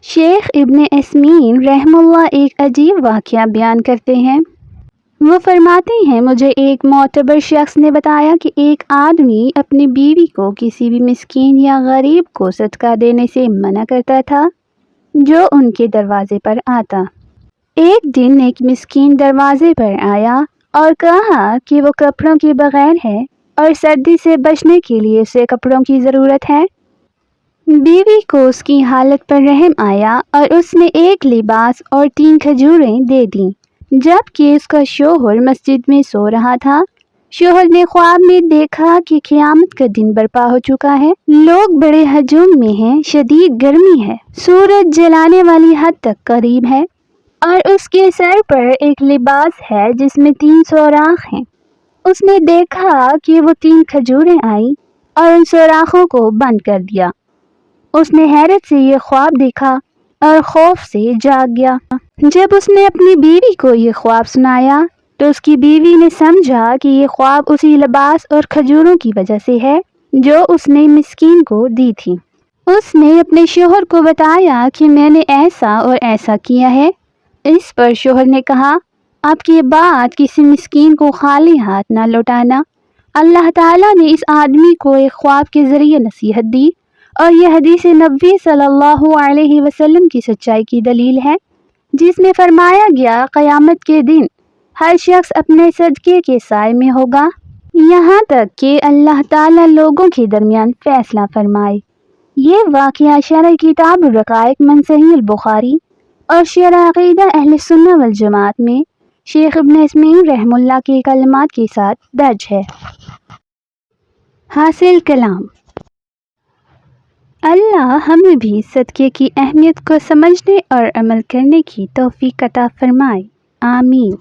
شیخ ابن عثیمین رحمہ اللہ ایک عجیب واقعہ بیان کرتے ہیں۔ وہ فرماتے ہیں مجھے ایک معتبر شخص نے بتایا کہ ایک آدمی اپنی بیوی کو کسی بھی مسکین یا غریب کو صدقہ دینے سے منع کرتا تھا جو ان کے دروازے پر آتا۔ ایک دن ایک مسکین دروازے پر آیا اور کہا کہ وہ کپڑوں کے بغیر ہے اور سردی سے بچنے کے لیے اسے کپڑوں کی ضرورت ہے۔ بیوی کو اس کی حالت پر رحم آیا اور اس نے ایک لباس اور 3 کھجوریں دے دیں، جبکہ اس کا شوہر مسجد میں سو رہا تھا۔ شوہر نے خواب میں دیکھا کہ قیامت کا دن برپا ہو چکا ہے، لوگ بڑے ہجوم میں ہیں، شدید گرمی ہے، سورج جلانے والی حد تک قریب ہے اور اس کے سر پر ایک لباس ہے جس میں 3 سوراخ ہیں۔ اس نے دیکھا کہ وہ 3 کھجوریں آئیں اور ان سوراخوں کو بند کر دیا۔ اس نے حیرت سے یہ خواب دیکھا اور خوف سے جاگ گیا۔ جب اس نے اپنی بیوی کو یہ خواب سنایا تو اس کی بیوی نے سمجھا کہ یہ خواب اسی لباس اور کھجوروں کی وجہ سے ہے جو اس نے مسکین کو دی تھی۔ اس نے اپنے شوہر کو بتایا کہ میں نے ایسا اور ایسا کیا ہے۔ اس پر شوہر نے کہا، آپ کی بات کسی مسکین کو خالی ہاتھ نہ لوٹانا۔ اللہ تعالیٰ نے اس آدمی کو ایک خواب کے ذریعے نصیحت دی اور یہ حدیث نبوی صلی اللہ علیہ وسلم کی سچائی کی دلیل ہے، جس میں فرمایا گیا قیامت کے دن ہر شخص اپنے صدقے کے سائے میں ہوگا یہاں تک کہ اللہ تعالیٰ لوگوں کے درمیان فیصلہ فرمائے۔ یہ واقعہ شرح کتاب الرقائق من صحیح البخاری اور شرح عقیدہ اہل سنہ والجماعت میں شیخ ابن عثیمین رحمہ اللہ کے کلمات کے ساتھ درج ہے۔ حاصل کلام: اللہ ہمیں بھی صدقے کی اہمیت کو سمجھنے اور عمل کرنے کی توفیق عطا فرمائے، آمین۔